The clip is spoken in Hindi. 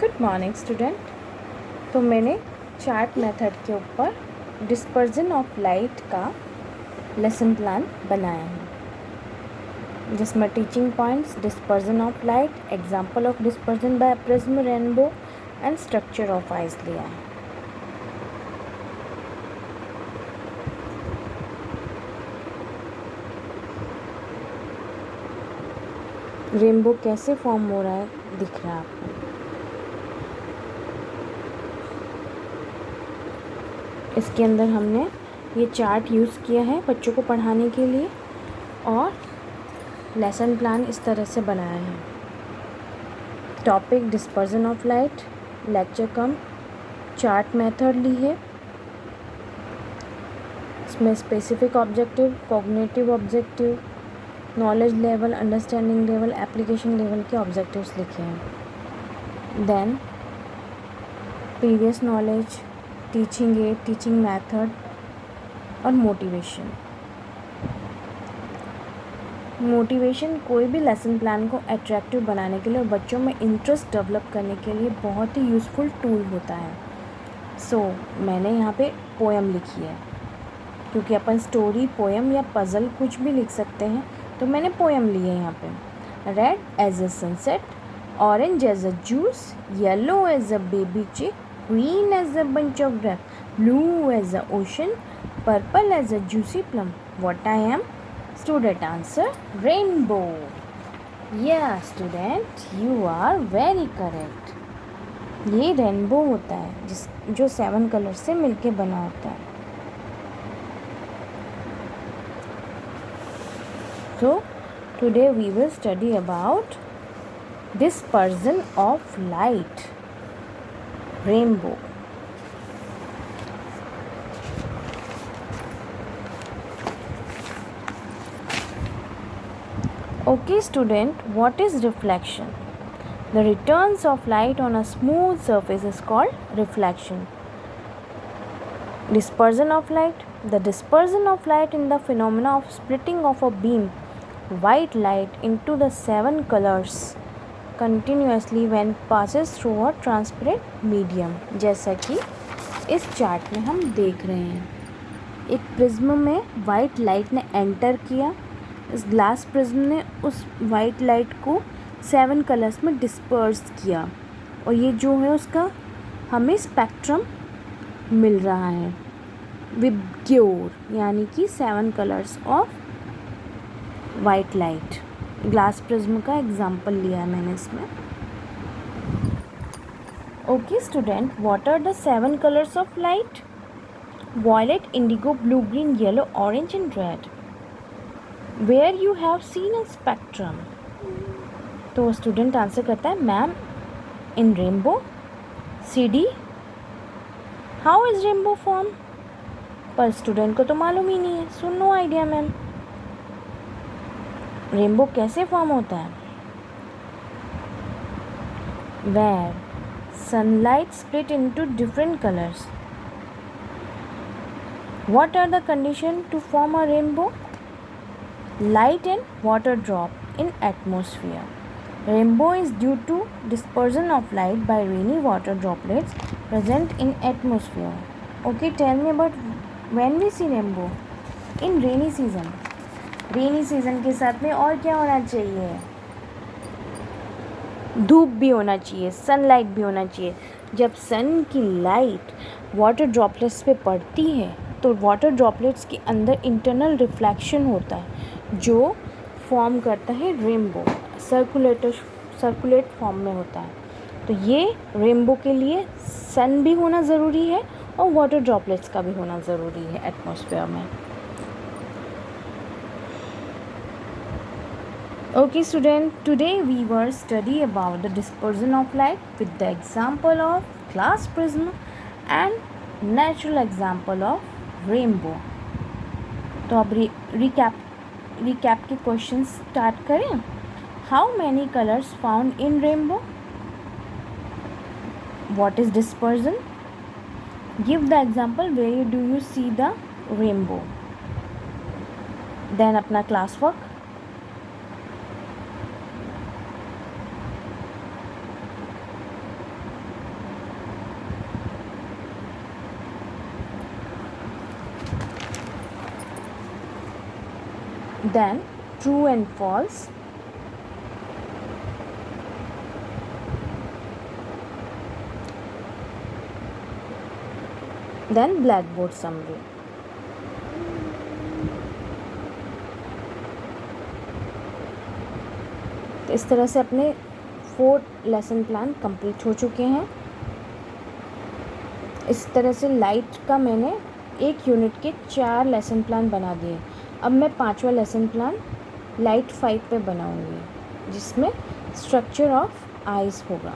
Good morning student. तो मैंने चार्ट मेथड के ऊपर डिस्पर्जन ऑफ लाइट का लेसन प्लान बनाया है, जिसमें teaching points, dispersion of light, example of dispersion by prism, rainbow and structure of eyes लिया है। रेनबो कैसे फॉर्म हो रहा है दिख रहा है आपको। इसके अंदर हमने ये चार्ट यूज़ किया है बच्चों को पढ़ाने के लिए और लेसन प्लान इस तरह से बनाया है। Topic dispersion of light, lecture cum chart method ली है। इसमें specific objective, cognitive objective, knowledge level, understanding level, application level के ऑब्जेक्टिव्स लिखे हैं। Then previous knowledge, teaching aid, teaching method और मोटिवेशन। मोटिवेशन कोई भी लेसन प्लान को अट्रैक्टिव बनाने के लिए और बच्चों में इंटरेस्ट डेवलप करने के लिए बहुत ही यूज़फुल टूल होता है। मैंने यहाँ पे पोएम लिखी है, क्योंकि अपन स्टोरी, पोएम या पज़ल कुछ भी लिख सकते हैं, तो मैंने पोएम ली है यहाँ पे। Red as a sunset, orange as a juice, yellow as a baby chick, green as a bunch of grapes, blue as the ocean, purple as a juicy plum. What I am? Student answer, rainbow. Yeah, student, you are very correct. ये रेनबो होता है जो 7 कलर से मिलके बना होता है। So today we will study about dispersion of light. Rainbow. Okay student, what is reflection? The returns of light on a smooth surface is called reflection. Dispersion of light. The dispersion of light in the phenomena of splitting of a beam white light into the 7 colors continuously when passes through a transparent medium. जैसा कि इस चार्ट में हम देख रहे हैं, एक प्रिज्म में वाइट लाइट ने एंटर किया, इस ग्लास प्रिज्म ने उस वाइट लाइट को 7 कलर्स में डिस्पर्स किया और ये जो है उसका हमें स्पेक्ट्रम मिल रहा है विबग्योर, यानी कि 7 colours of white light. Glass prism का एग्जाम्पल लिया है मैंने इसमें। Okay student, what are the 7 colours of light? Violet, indigo, blue, green, yellow, orange and red. Where you have seen a spectrum? तो स्टूडेंट आंसर करता है, ma'am in rainbow. CD, how is rainbow form? पर स्टूडेंट को तो मालूम ही नहीं है, so no idea ma'am. Rainbow कैसे फॉर्म होता है? Where sunlight split into different colors. What are the conditions to form a rainbow? Light and water drop in atmosphere. Rainbow is due to dispersion of light by rainy water droplets present in atmosphere. Okay, tell me about when we see rainbow? In rainy season. Rainy season के साथ में और क्या होना चाहिए? धूप भी होना चाहिए, सनलाइट भी होना चाहिए। जब सन की लाइट वाटर ड्रॉपलेट्स पे पड़ती है तो वाटर ड्रॉपलेट्स के अंदर इंटरनल रिफ्लेक्शन होता है जो फॉर्म करता है रेनबो, सर्कुलेट फॉर्म में होता है। तो ये रेनबो के लिए सन भी होना ज़रूरी है और वाटर ड्रॉपलेट्स का भी होना ज़रूरी है एटमॉस्फेयर में। Okay student, today we will study about the dispersion of light with the example of glass prism and natural example of rainbow. तो अब recap के questions start करें। How many colors found in rainbow? What is dispersion? Give the example where do you see the rainbow. Then अपना class work। Then true and false, then black board summary. तो इस तरह से अपने 4 लेसन प्लान कंप्लीट हो चुके हैं। इस तरह से लाइट का मैंने 1 यूनिट के 4 लेसन प्लान बना दिए। अब मैं 5वां लेसन प्लान लाइट 5 पे बनाऊंगी, जिसमें स्ट्रक्चर ऑफ आइज़ होगा।